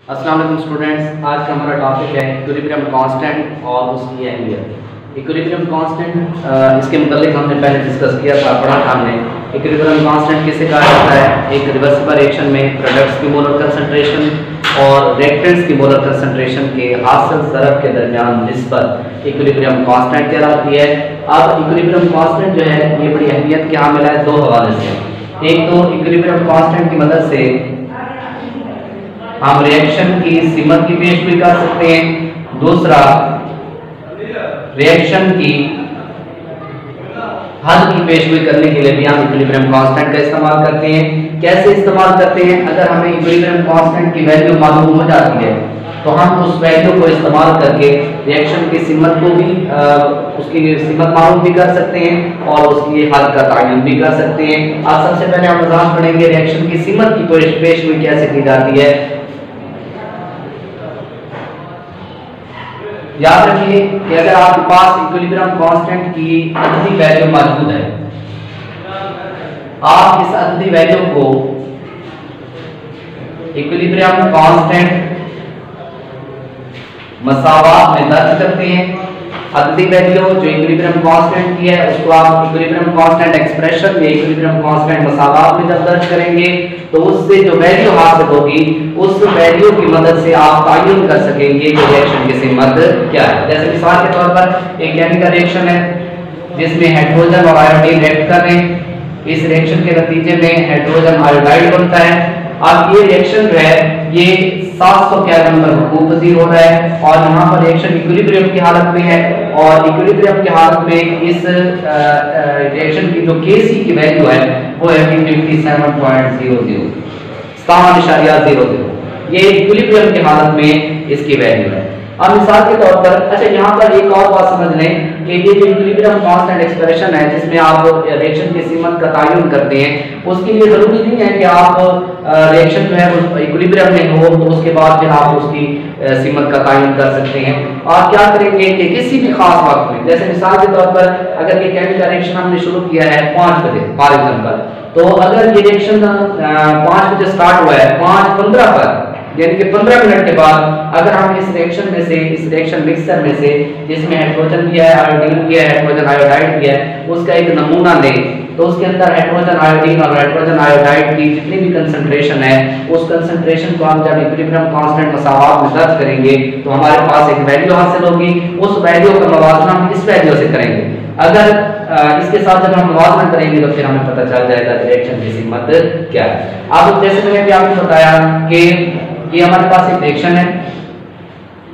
अस्सलाम वालेकुम स्टूडेंट्स, आज का हमारा टॉपिक है इक्विलिब्रियम कांस्टेंट और उसकी अहमियत। इक्विलिब्रियम कांस्टेंट इसके मतलब हमने पहले डिस्कस किया था, पढ़ा था हमने। इक्विलिब्रियम कांस्टेंट किसे कहा जाता है? एक रिवर्सिबल रिएक्शन में प्रोडक्ट्स की मोलर कंसंट्रेशन और रिएक्टेंट्स की मोलर कंसंट्रेशन के हासिल ज़रब के दरमियान निस्बत इक्विलिब्रियम कांस्टेंट कहलाती है। अब इक्विलिब्रियम कांस्टेंट जो है ये बड़ी अहमियत क्या मिला है दो हवाले से। एक तो इक्विलिब्रियम कांस्टेंट की मदद से हम रिएक्शन की सीमत की पेशगोई कर सकते हैं। दूसरा, रिएक्शन की हद की पेशगोई करने के लिए भी हम इक्विलिब्रियम कांस्टेंट का इस्तेमाल करते हैं। कैसे इस्तेमाल करते हैं? अगर हमें इक्विलिब्रियम कांस्टेंट की वैल्यू मालूम हो जाती है तो हम उस वैल्यू को इस्तेमाल करके रिएक्शन की सीमत को भी उसकी सीमत मालूम भी कर सकते हैं और उसकी हद का तयन भी कर सकते हैं। आज सबसे पहले हम मज़ाक पढ़ेंगे रिएक्शन की सीमत की पेशगोई कैसे की जाती है। याद रखिए कि अगर आपके पास इक्विलिब्रियम कांस्टेंट की अददी वैल्यू मौजूद है, आप इस अददी वैल्यू को इक्विलिब्रियम कांस्टेंट मसावात में दर्ज करते हैं। अददी वैल्यू जो इक्विलिब्रियम कांस्टेंट की है उसको आप इक्विलिब्रियम कांस्टेंट एक्सप्रेशन या इक्विलिब्रियम कांस्टेंट मसावात में जब दर्ज करेंगे तो उससे जो वैल्यू हासिल होगी उस वैल्यू की मदद से आप तयन कर सकेंगे कि रिएक्शन की सीमत क्या है। जैसे मिसाल के तौर पर एक केमिकल रिएक्शन है जिसमें हाइड्रोजन और आयोडीन रिएक्ट कर रहे हैं। इस रिएक्शन के नतीजे में हाइड्रोजन आयोडाइड बनता है। अब ये रिएक्शन जो है ये 700 केल्विन पर हुकूक-पज़ीर हो रहा है और यहाँ पर रिएक्शन इक्विलिब्रियम की हालत में है और इक्विलिब्रियम की हालत में इस रिएक्शन की जो Kc की वैल्यू है वो है 57.00 57.00। ये इक्विलिब्रियम की हालत में इसकी वैल्यू है। अब मिसाल के तौर पर अच्छा यहाँ पर एक और बात समझ लें कि ये जो इक्विलिब्रियम कांस्टेंट एक्सप्रेशन है जिसमें आप रिएक्शन की सीमत का तयन करते हैं उसके लिए जरूरी नहीं है कि आप रिएक्शन जो है वो इक्विलिब्रियम में हो तो उसके बाद फिर आप उसकी सीमत का तयन कर सकते हैं। और क्या करेंगे कि किसी भी खास वक्त में, जैसे मिसाल के तौर पर अगर ये केमिकल रिएक्शन हमने शुरू किया है 5 बजे फॉर एग्जांपल, तो अगर ये रिएक्शन 5 बजे स्टार्ट हुआ है 5:15 पर यानी कि 15 मिनट के बाद अगर हम इस रिएक्शन में से इस रिएक्शन मिक्सचर में से जिसमें हाइड्रोजन भी है, आयोडीन भी है, हाइड्रोजन आयोडाइड भी है उसका एक नमूना लें तो उसके अंदर हाइड्रोजन आयोडीन और हाइड्रोजन आयोडाइड की जितनी भी कंसंट्रेशन है उस कंसंट्रेशन को हम जब इक्विलिब्रियम कांस्टेंट मसावात में दर्ज करेंगे तो हमारे पास एक वैल्यू हासिल होगी। उस वैल्यू का मुवाजना हम इस वैल्यू से करेंगे। अगर इसके साथ जब हम मुवाजना करेंगे तो फिर हमें पता चल जाएगा रिएक्शन की सीमत क्या है। अब जैसे मैंने भी आपको बताया कि ये हमारे पास एक रिएक्शन है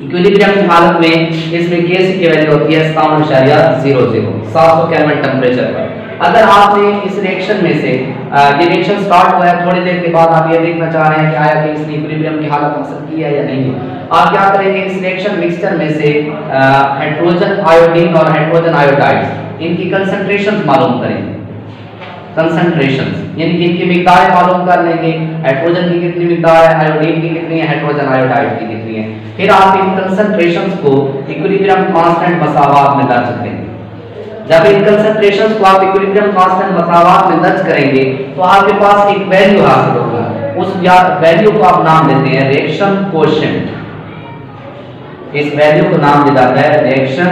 इक्विलिब्रियम की हालत में, इसमें Kc की वैल्यू होती है 57.00 700 केल्विन टेंपरेचर पर। अगर आपने इस रिएक्शन में से ये रिएक्शन स्टार्ट हुआ है थोड़ी देर के बाद आप ये देखना चाह रहे हैं कि आया कि इसने इक्विलिब्रियम की हालत हासिल की है या नहीं है, आप क्या करेंगे इस रिएक्शन मिक्सचर में से हाइड्रोजन आयोडीन और हाइड्रोजन आयोडाइड इनकी कंसंट्रेशन मालूम करेंगे। कंसंट्रेशन यानी कि इनकी मिकदार मालूम कर लेंगे, हाइड्रोजन की कितनी मिकदार है, आयोडीन की कितनी है, हाइड्रोजन आयोडाइड की कितनी है। फिर आप इन कंसंट्रेशंस को इक्विलिब्रियम कांस्टेंट मसावात में दर्ज करेंगे। जब इन कंसंट्रेशंस को आप इक्विलिब्रियम कांस्टेंट मसावात में दर्ज करेंगे तो आपके पास एक वैल्यू हासिल होगी। उस वैल्यू को आप नाम देते हैं रिएक्शन कोएफिशिएंट। इस वैल्यू को नाम दिया जाता है रिएक्शन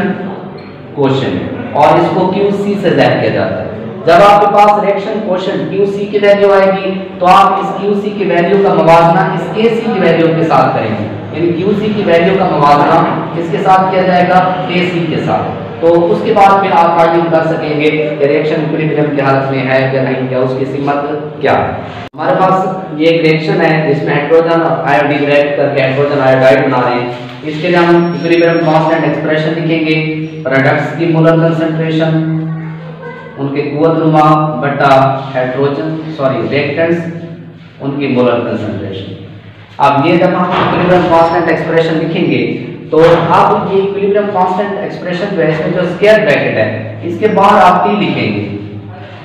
कोएफिशिएंट और इसको QC से ज़ाहिर किया जाता है। जब आपके पास रिएक्शन कोएफिशिएंट QC की वैल्यू आएगी तो आप इस QC की वैल्यू का मुवाजना इस Kc की वैल्यू के साथ करेंगे। यानी QC की वैल्यू का मुवाजना किसके साथ किया जाएगा? Kc के साथ। तो उसके बाद फिर आप तयन कर सकेंगे कि रिएक्शन इक्विलिब्रियम की हालत में है या नहीं, या उसकी सीमत क्या है। हमारे पास ये एक रिएक्शन है जिसमें हाइड्रोजन और आयोडीन रिएक्ट करके हाइड्रोजन आयोडाइड बना रहे हैं। इसके लिए हम इक्विलिब्रियम कांस्टेंट एक्सप्रेशन लिखेंगे। प्रोडक्ट्स की मोलर कंसंट्रेशन उनके कुव्वतनुमा बटा हाइड्रोजन रिएक्टेंट्स उनकी मोलर कंसंट्रेशन। अब ये जब हम इक्विलिब्रियम कांस्टेंट एक्सप्रेशन लिखेंगे तो अब ये इक्विलिब्रियम कांस्टेंट एक्सप्रेशन जो है इसमें जो स्क्वायर ब्रैकेट है इसके बाहर आप T लिखेंगे।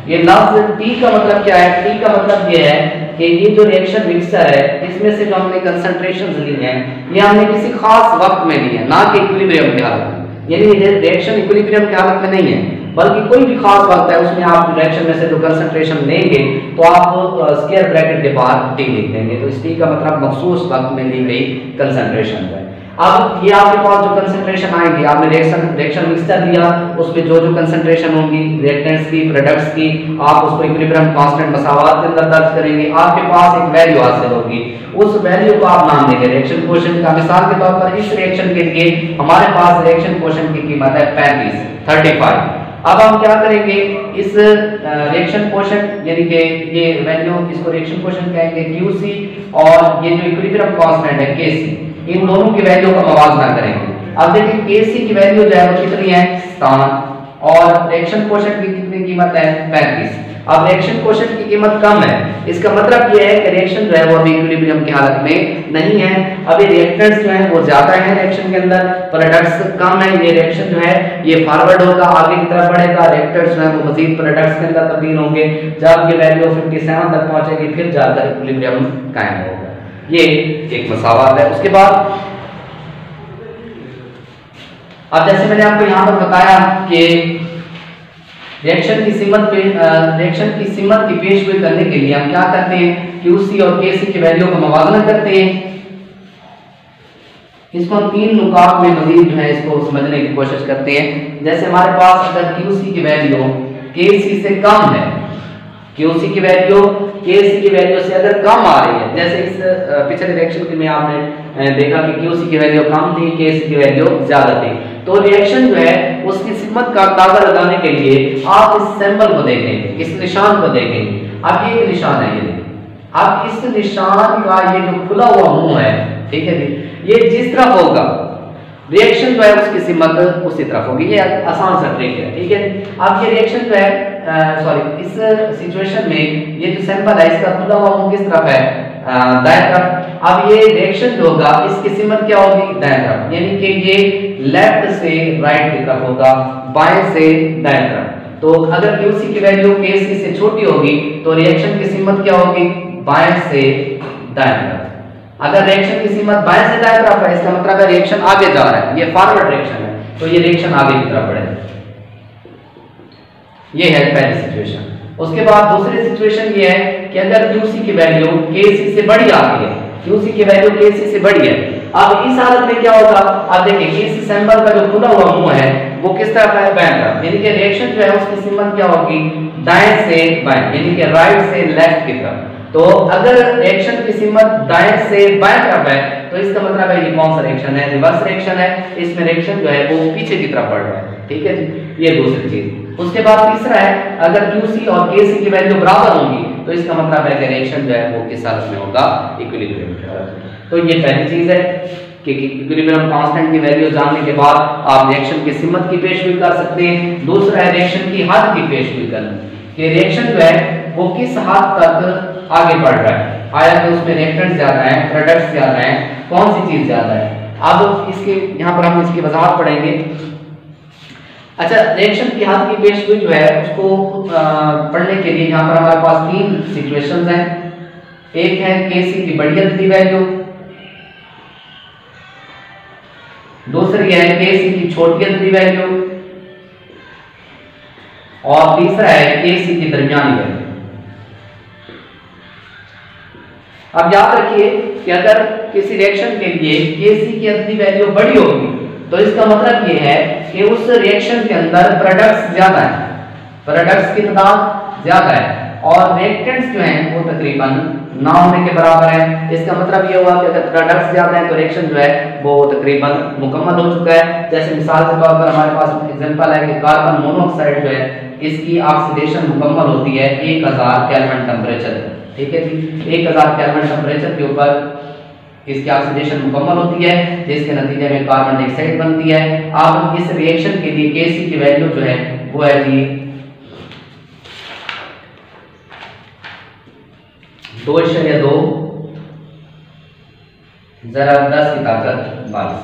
ये लफ्ज T का मतलब क्या है? T का मतलब ये है कि ये जो रिएक्शन मिक्सचर है इसमें से जो हमने कंसंट्रेशंस ली हैं ये हमने किसी खास वक्त में ली है, ना कि इक्विलिब्रियम की हालत में। यानी ये रिएक्शन इक्विलिब्रियम की हालत में नहीं है बल्कि कोई भी खास वक्त है उसमें आप रिएक्शन में से जो कंसंट्रेशन लेंगे तो आप स्क्वायर ब्रैकेट के बाहर टी लिख देंगे। तो इस टी का मतलब मखसूस वक्त में ली गई कंसंट्रेशन है। अब ये आपके पास जो कंसंट्रेशन आएगी, आपने रिएक्शन मिक्सचर दिया, उसमें जो जो कंसंट्रेशन होंगी रिएक्टेंट्स की, प्रोडक्ट्स की, आप उसको इक्विलिब्रियम कांस्टेंट मसावात के अंदर दर्ज करेंगे। आपके पास एक वैल्यू हासिल होगी, उस वैल्यू को आप नाम देंगे रिएक्शन कोएफिशिएंट का। मिसाल के तौर पर इस रिएक्शन के लिए हमारे पास रिएक्शन कोएफिशिएंट की कीमत है 35। अब हम क्या करेंगे, इस रिएक्शन कोएफिशिएंट यानी कि ये वैल्यू, इसको रिएक्शन कोएफिशिएंट कहेंगे QC, और ये जो इक्विलिब्रियम कांस्टेंट है KC, इन दोनों की वैल्यू का मवाजना करेंगे। अब देखिए KC की वैल्यू जो है वो कितनी है 7, और रिएक्शन कोएफिशिएंट की कितनी कीमत है 35। अब रिएक्शन कोएफिशिएंट की कीमत कम है, इसका मतलब ये है कि रिएक्शन जो है वो अभी इक्विलिब्रियम की हालत में नहीं है। अभी रिएक्टेंट्स जो है वो ज्यादा है रिएक्शन के अंदर, प्रोडक्ट्स कम है। ये रिएक्शन जो है ये फॉरवर्ड होगा, आगे की तरफ बढ़ेगा, रिएक्टेंट्स जो है वो मजीद प्रोडक्ट्स के अंदर तब्दील होंगे। जब ये वैल्यू 57 तक पहुंचेगी फिर जाकर इक्विलिब्रियम कायम होगा। ये एक मसावात है। उसके बाद अब जैसे मैंने आपको यहाँ पर बताया कि रिएक्शन की सीमत की पेशगोई करने के लिए हम क्या करते हैं, QC और KC की वैल्यू का मवाजना करते हैं। इसको हम 3 नुकात में मजीद जो है इसको समझने की कोशिश करते हैं। जैसे हमारे पास अगर QC की वैल्यू KC से कम है, QC की वैल्यू KC की वैल्यू से अगर कम आ रही है, जैसे इस पिछले रिएक्शन में आपने देखा कि QC की वैल्यू कम थी, KC की वैल्यू ज्यादा थी, तो रिएक्शन जो है उसकी सीमत का अंदाजा लगाने के लिए आप इस सैंपल को देखेंगे, इस निशान को देखेंगे। अब ये एक निशान है, ये देखिए, अब इस निशान का ये जो खुला हुआ मुंह है, ठीक है जी, ये जिस तरफ होगा रिएक्शन जो है उसकी सीमत उसी तरफ होगी। ये आसान सा ट्रिक है, ठीक है। अब ये रिएक्शन जो है इस सिचुएशन में ये जो सैंपल है इसका खुला हुआ मुंह किस तरफ है, दाएं तरफ। अब ये रिएक्शन जो होगा इसकी सीमत क्या होगी, दाएं तरफ, यानी कि ये लेफ्ट से राइट की तरफ होगा, बाएं से दाएं तरफ। तो अगर QC की वैल्यू KC से छोटी होगी तो रिएक्शन की सीमत क्या होगी, बाएं से दाएं तरफ। अगर रिएक्शन की सीमत बाएं से दाएं तरफ है, इसका मतलब है रिएक्शन आगे जा रहा है, ये फॉरवर्ड रिएक्शन है, तो ये रिएक्शन आगे की तरफ बढ़ेगा। ये है पहली सिचुएशन। उसके बाद दूसरी सिचुएशन ये है कि अगर QC की वैल्यू KC से बड़ी आती है, QC की वैल्यू KC से बड़ी है, अब इस हालत में क्या होगा, अब देखिए KC सैंपल का जो खुला हुआ मुंह है वो किस तरफ है, बाएं तरफ, यानी कि रिएक्शन जो है उसकी सीमत क्या होगी, दाएं से बाएं, यानी कि राइट से लेफ्ट की तरफ। तो अगर रिएक्शन की सीमत दाएं से बाएं तरफ है तो इसका मतलब है ये कौन सा रिएक्शन है, रिवर्स रिएक्शन है। इसमें रिएक्शन जो है वो पीछे की तरफ बढ़ रहा है, ठीक है जी, ये दूसरी चीज। उसके बाद तीसरा है, अगर QC और KC की वैल्यू बराबर होंगी तो इसका मतलब है कि रिएक्शन जो है वो किस हालत में होगा, इक्विलिब्रियम। तो ये पहली चीज है कि इक्विलिब्रियम कांस्टेंट की वैल्यू जानने के बाद आप रिएक्शन की सीमत की पेशगोई कर सकते हैं। दूसरा है रिएक्शन की हद की पेशगोई करना, कि रिएक्शन जो है वो किस हद तक आगे बढ़ रहा है, आया कि उसमें रिएक्टेंट्स ज्यादा हैं, प्रोडक्ट्स ज्यादा हैं, कौन सी चीज ज्यादा है। अब इसके यहाँ पर हम इसकी वजाहत पढ़ेंगे। अच्छा, रिएक्शन की हद की पेशगोई जो है उसको पढ़ने के लिए यहाँ पर हमारे पास 3 सिचुएशंस हैं। एक है KC की बड़ी अददी वैल्यू, दूसरी है KC की छोटी अददी वैल्यू, और तीसरा है KC की दरमियानी वैल्यू। अब याद रखिए कि अगर किसी रिएक्शन के लिए KC की अददी वैल्यू बड़ी होगी तो इसका मतलब ये है कि उस रिएक्शन के अंदर प्रोडक्ट्स ज्यादा हैं, प्रोडक्ट्स की तादाद ज्यादा है, और रिएक्टेंट्स जो हैं वो तकरीबन ना होने के बराबर है। इसका मतलब ये हुआ कि अगर प्रोडक्ट्स ज्यादा हैं तो रिएक्शन जो है वो तकरीबन मुकम्मल हो चुका है। जैसे मिसाल के तौर पर हमारे पास एग्जांपल है कि कार्बन मोनोऑक्साइड जो है इसकी ऑक्सीडेशन मुकम्मल होती है 1000 केल्विन टेंपरेचर, ठीक है जी, 1000 केल्विन टेंपरेचर के ऊपर इसकी ऑक्सीडेशन मुकम्मल होती है, जिसके नतीजे में कार्बन डाइऑक्साइड बनती है। अब इस रिएक्शन के लिए KC की वैल्यू जो है वो है जी 2.2 जरा 10 की ताकत 22।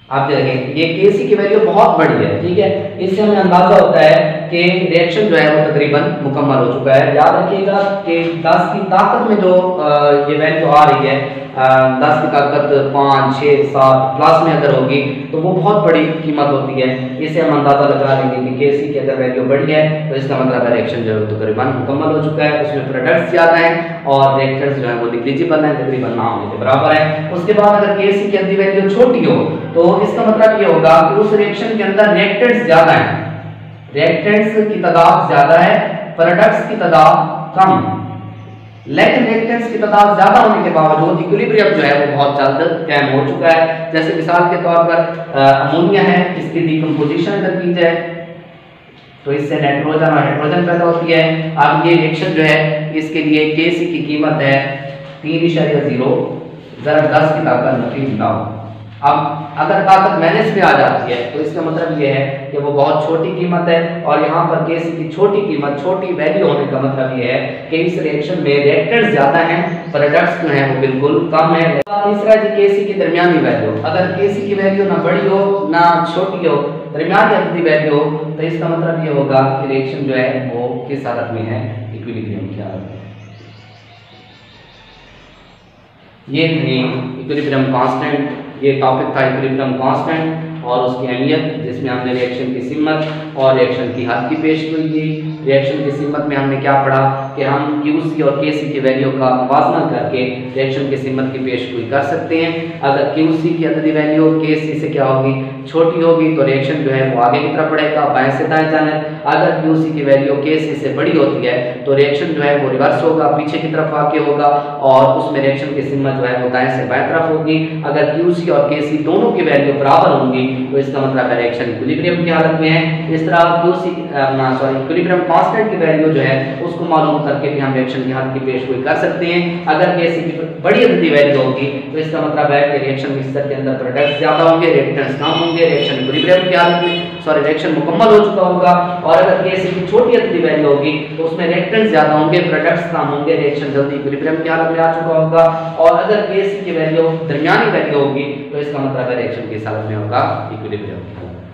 आप देखें ये KC की वैल्यू बहुत बड़ी है, ठीक है। इससे हमें अंदाजा होता है कि रिएक्शन जो है वो तकरीबन मुकम्मल हो चुका है। याद रखिएगा कि 10 की ताकत में जो ये वैल्यू आ रही है 10 की ताकत 5, 6, 7 प्लस में अगर होगी तो वो बहुत बड़ी कीमत होती है। इसे हम अंदाजा लगा लेंगे कि Kc की अगर वैल्यू बड़ी है तो इसका मतलब है रिएक्शन जो है वो तकरीबन मुकम्मल हो चुका है, उसमें प्रोडक्ट्स ज़्यादा हैं और रिएक्टेंट्स जो है वो निग्लिजिबल हैं, तकरीबन ना होने के बराबर है। उसके बाद अगर Kc की अंदर वैल्यू छोटी हो तो इसका मतलब ये होगा कि उस रिएक्शन के अंदर रिएक्टेंट्स ज़्यादा हैं, रिएक्टेंट्स की तादाद ज़्यादा है, प्रोडक्ट्स की तादाद कम है। लेकिन रिएक्टेंट्स की तादाद ज्यादा होने के बावजूद इक्विलिब्रियम जो है वो बहुत जल्द कायम हो चुका है। जैसे मिसाल के तौर पर अमोनिया है, इसकी डिकम्पोजिशन अगर की जाए तो इससे नाइट्रोजन और हाइड्रोजन पैदा होती है। अब ये रिएक्शन जो है इसके लिए Kc की कीमत है 3.0 ज़रा 10 की ताकत नफी मिलाओ। अब अगर ताकत माइनस में आ जाती है तो इसका मतलब ये है कि वो बहुत छोटी कीमत है और यहाँ पर Kc की छोटी कीमत, छोटी वैल्यू होने का मतलब ये है कि इस रिएक्शन में रिएक्टेंट्स ज्यादा हैं, प्रोडक्ट्स जो हैं वो बिल्कुल कम है। तीसरा जी Kc की दरमियानी वैल्यू, अगर Kc की वैल्यू ना बड़ी हो ना छोटी हो, दरमियानी अवधि वैल्यू हो तो इसका मतलब ये होगा कि रिएक्शन जो है वो किस हालत में है, इक्विलिब्रियम की हालत में। ये थी इक्विलिब्रियम कांस्टेंट, ये टॉपिक था इक्विलिब्रियम कांस्टेंट और उसकी अहमियत, जिसमें हमने रिएक्शन की सिमत और रिएक्शन की हद की पेशगोई की। रिएक्शन की सिमत में हमने क्या पढ़ा कि हम Qc और Kc की वैल्यू का मुवाजना करके रिएक्शन की सिमत की पेशगोई कर सकते हैं। अगर Qc की अददी वैल्यू Kc से क्या होगी, छोटी होगी तो रिएक्शन जो है वो आगे की तरफ बढ़ेगा, बाएं से दाएं जानिब। अगर Qc की वैल्यू Kc से बड़ी होती है तो रिएक्शन जो है वो रिवर्स होगा, पीछे की तरफ आगे होगा और उसमें रिएक्शन की सिमत जो है वो दाएं से बाएं तरफ होगी। अगर Qc और Kc दोनों की वैल्यू बराबर होंगी तो इसका मतलब है रिएक्शन इक्विलिब्रियम की हालत में है। इस तरह इक्विलिब्रियम कांस्टेंट की वैल्यू जो है उसको मालूम करके भी हम रिएक्शन की हालत की पेशगोई कर सकते हैं। अगर Kc की बड़ी अददी वैल्यू होगी तो इसका मतलब है कि रिएक्शन मिक्सचर के अंदर प्रोडक्ट्स ज्यादा होंगे, रिएक्टेंट्स कम होंगे, रिएक्शन इक्विलिब्रियम की हालत में रिएक्शन मुकम्मल हो चुका होगा। और अगर Kc की छोटी अददी वैल्यू होगी तो उसमें रिएक्टेंट्स ज्यादा होंगे, प्रोडक्ट्स कम होंगे, रिएक्शन जल्दी इक्विलिब्रियम की हालत में आ चुका होगा। और अगर Kc की वैल्यू दरमियानी वैल्यू होगी तो इसका मतलब है रिएक्शन की हालत में होगा इक्विलिब्रियम की हालत में।